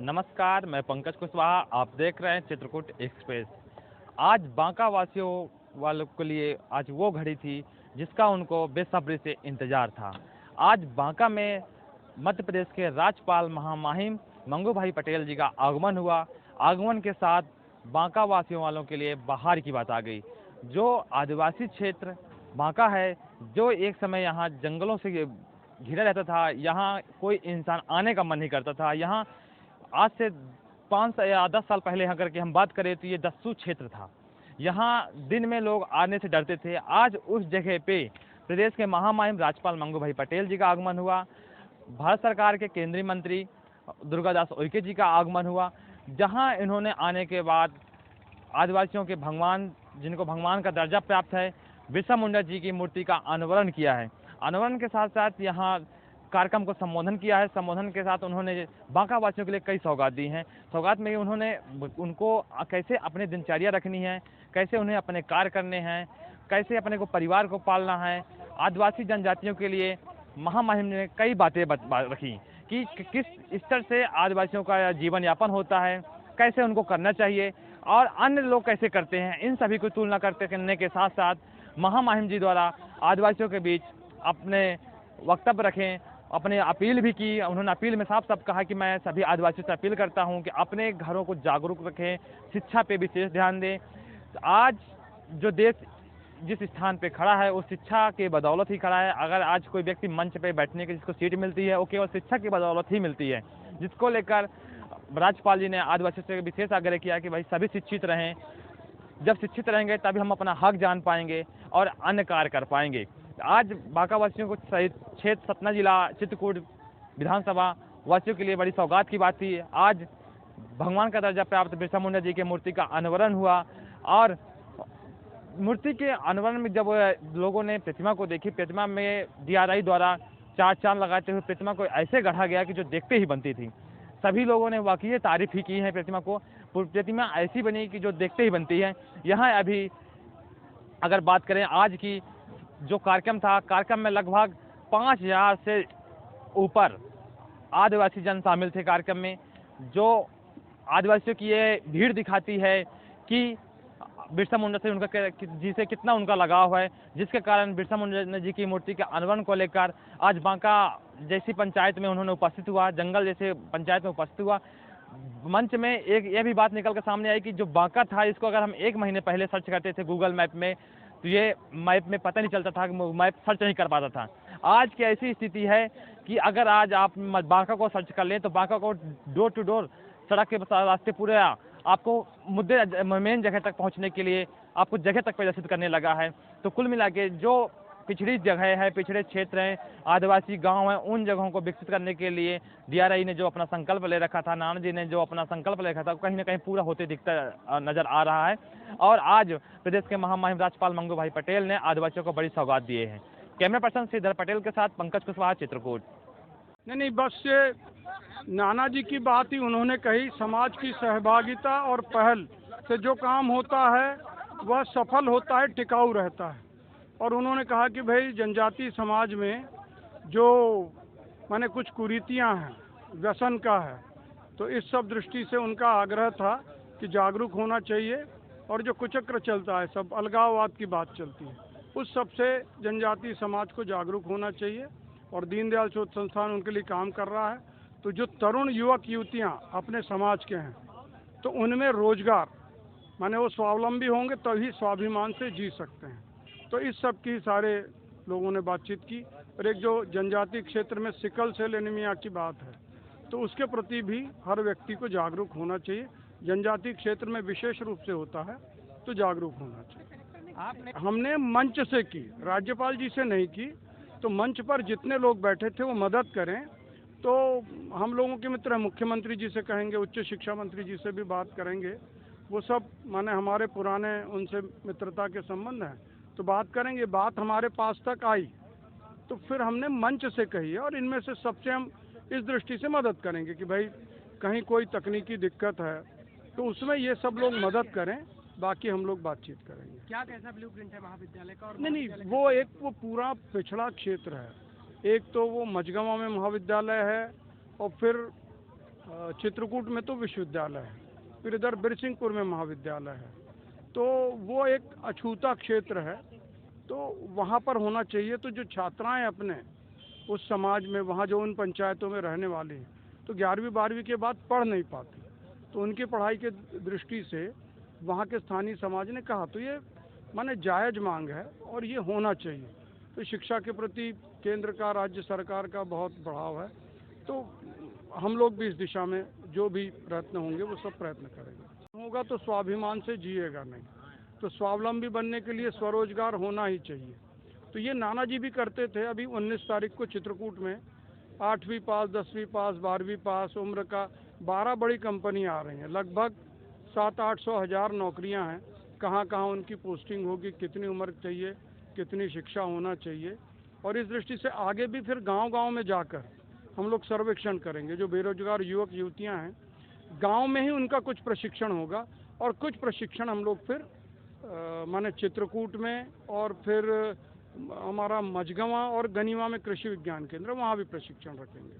नमस्कार, मैं पंकज कुशवाहा। आप देख रहे हैं चित्रकूट एक्सप्रेस। आज बांका वासियों वालों के लिए आज वो घड़ी थी जिसका उनको बेसब्री से इंतजार था। आज बांका में मध्य प्रदेश के राज्यपाल महामहिम मंगू भाई पटेल जी का आगमन हुआ। आगमन के साथ बांका वासियों वालों के लिए बाहर की बात आ गई। जो आदिवासी क्षेत्र बांका है, जो एक समय यहाँ जंगलों से घिरा रहता था, यहाँ कोई इंसान आने का मन नहीं करता था। यहाँ आज से 5 या 10 साल पहले अगर कि हम बात करें तो ये दस्यु क्षेत्र था। यहाँ दिन में लोग आने से डरते थे। आज उस जगह पे प्रदेश के महामहिम राज्यपाल मंगू भाई पटेल जी का आगमन हुआ। भारत सरकार के केंद्रीय मंत्री दुर्गादास उइके जी का आगमन हुआ, जहाँ इन्होंने आने के बाद आदिवासियों के भगवान, जिनको भगवान का दर्जा प्राप्त है, बिरसा मुंडा जी की मूर्ति का अनावरण किया है। अनावरण के साथ साथ यहाँ कार्यक्रम को संबोधन किया है। संबोधन के साथ उन्होंने बांका वासियों के लिए कई सौगात दी हैं। सौगात में उन्होंने उनको कैसे अपनी दिनचर्या रखनी है, कैसे उन्हें अपने कार्य करने हैं, कैसे अपने को परिवार को पालना है। आदिवासी जनजातियों के लिए महामहिम ने कई बातें रखी कि किस स्तर से आदिवासियों का जीवन यापन होता है, कैसे उनको करना चाहिए और अन्य लोग कैसे करते हैं। इन सभी को तुलना करने के साथ साथ महामहिम जी द्वारा आदिवासियों के बीच अपने वक्तव्य रखें, अपने अपील भी की। उन्होंने अपील में साफ साफ कहा कि मैं सभी आदिवासियों से अपील करता हूं कि अपने घरों को जागरूक रखें, शिक्षा पे विशेष ध्यान दें। आज जो देश जिस स्थान पे खड़ा है वो शिक्षा के बदौलत ही खड़ा है। अगर आज कोई व्यक्ति मंच पे बैठने की जिसको सीट मिलती है वो केवल शिक्षा की बदौलत ही मिलती है, जिसको लेकर राज्यपाल जी ने आदिवासियों से विशेष आग्रह किया कि भाई सभी शिक्षित रहें। जब शिक्षित रहेंगे तभी हम अपना हक जान पाएंगे और अन्य कार्य कर पाएंगे। आज बांका वासियों को सहित क्षेत्र सतना जिला चित्रकूट विधानसभा वासियों के लिए बड़ी सौगात की बात थी। आज भगवान का दर्जा प्राप्त बिरसा मुंडा जी के मूर्ति का अनावरण हुआ और मूर्ति के अनावरण में जब लोगों ने प्रतिमा को देखी, प्रतिमा में DRI द्वारा 4 चांद लगाते हुए प्रतिमा को ऐसे गढ़ा गया कि जो देखते ही बनती थी। सभी लोगों ने वाकई तारीफ ही की है प्रतिमा को। प्रतिमा ऐसी बनी कि जो देखते ही बनती है। यहाँ अभी अगर बात करें आज की जो कार्यक्रम था, कार्यक्रम में लगभग 5000 से ऊपर आदिवासी जन शामिल थे कार्यक्रम में, जो आदिवासियों की ये भीड़ दिखाती है कि बिरसा मुंडा से उनका जी से कितना उनका लगाव है, जिसके कारण बिरसा मुंडा जी की मूर्ति के अनावरण को लेकर आज बांका जैसी पंचायत में उन्होंने उपस्थित हुआ, जंगल जैसे पंचायत में उपस्थित हुआ। मंच में एक यह भी बात निकल कर सामने आई कि जो बांका था, इसको अगर हम 1 महीने पहले सर्च करते थे गूगल मैप में तो ये मैप में पता नहीं चलता था, मैप सर्च नहीं कर पाता था। आज की ऐसी स्थिति है कि अगर आज आप बांका को सर्च कर लें तो बांका को डोर टू डोर सड़क के रास्ते पूरे आपको मुद्दे मेन जगह तक पहुंचने के लिए आपको जगह तक प्रदर्शित करने लगा है। तो कुल मिला के जो पिछड़ी जगह है, पिछड़े क्षेत्र हैं, आदिवासी गांव हैं, उन जगहों को विकसित करने के लिए DRI ने जो अपना संकल्प ले रखा था, नाना जी ने जो अपना संकल्प ले रखा था, कहीं ना कहीं पूरा होते दिखता नजर आ रहा है। और आज प्रदेश के महामहिम राज्यपाल मंगू भाई पटेल ने आदिवासियों को बड़ी सौगात दिए हैं। कैमरा पर्सन श्रीधर पटेल के साथ पंकज कुशवाहा, चित्रकूट। नहीं, बस ये नाना जी की बात ही उन्होंने कही। समाज की सहभागिता और पहल से जो काम होता है वह सफल होता है, टिकाऊ रहता है। और उन्होंने कहा कि भाई जनजाति समाज में जो माने कुछ कुरीतियां हैं, व्यसन का है, तो इस सब दृष्टि से उनका आग्रह था कि जागरूक होना चाहिए। और जो कुचक्र चलता है, सब अलगाववाद की बात चलती है, उस सब से जनजाति समाज को जागरूक होना चाहिए। और दीनदयाल शोध संस्थान उनके लिए काम कर रहा है। तो जो तरुण युवक युवतियां अपने समाज के हैं, तो उनमें रोजगार माने वो स्वावलंबी होंगे तभी स्वाभिमान से जी सकते हैं। तो इस सब की सारे लोगों ने बातचीत की। और एक जो जनजाति क्षेत्र में सिकल सेल एनीमिया की बात है, तो उसके प्रति भी हर व्यक्ति को जागरूक होना चाहिए। जनजाति क्षेत्र में विशेष रूप से होता है, तो जागरूक होना चाहिए। हमने मंच से की, राज्यपाल जी से नहीं की। तो मंच पर जितने लोग बैठे थे वो मदद करें। तो हम लोगों के मित्र हैं, मुख्यमंत्री जी से कहेंगे, उच्च शिक्षा मंत्री जी से भी बात करेंगे। वो सब माने हमारे पुराने उनसे मित्रता के संबंध हैं, तो बात करेंगे। बात हमारे पास तक आई तो फिर हमने मंच से कही है। और इनमें से सबसे हम इस दृष्टि से मदद करेंगे कि भाई कहीं कोई तकनीकी दिक्कत है तो उसमें ये सब लोग मदद करें, बाकी हम लोग बातचीत करेंगे। क्या कैसा ब्लूप्रिंट है महाविद्यालय का? और नहीं, वो पूरा पिछड़ा क्षेत्र है। एक तो वो मझगवां में महाविद्यालय है, और फिर चित्रकूट में तो विश्वविद्यालय है, फिर इधर बिरसिंहपुर में महाविद्यालय है, तो वो एक अछूता क्षेत्र है, तो वहाँ पर होना चाहिए। तो जो छात्राएं अपने उस समाज में, वहाँ जो उन पंचायतों में रहने वाली हैं, तो 11वीं 12वीं के बाद पढ़ नहीं पाती, तो उनकी पढ़ाई के दृष्टि से वहाँ के स्थानीय समाज ने कहा, तो ये माने जायज़ मांग है और ये होना चाहिए। तो शिक्षा के प्रति केंद्र का, राज्य सरकार का बहुत बढ़ाव है, तो हम लोग भी इस दिशा में जो भी प्रयत्न होंगे वो सब प्रयत्न करेंगे। होगा तो स्वाभिमान से जिएगा नहीं, तो स्वावलंबी बनने के लिए स्वरोजगार होना ही चाहिए। तो ये नानाजी भी करते थे। अभी 19 तारीख को चित्रकूट में 8वीं पास, 10वीं पास, 12वीं पास उम्र का 12 बड़ी कंपनियां आ रही हैं, लगभग 700-800 हज़ार नौकरियां हैं। कहाँ कहाँ उनकी पोस्टिंग होगी, कितनी उम्र चाहिए, कितनी शिक्षा होना चाहिए, और इस दृष्टि से आगे भी फिर गांव-गांव में जाकर हम लोग सर्वेक्षण करेंगे। जो बेरोजगार युवक युवतियां हैं, गांव में ही उनका कुछ प्रशिक्षण होगा, और कुछ प्रशिक्षण हम लोग फिर माने चित्रकूट में, और फिर हमारा मझगवां और गनीवा में कृषि विज्ञान केंद्र, वहाँ भी प्रशिक्षण रखेंगे।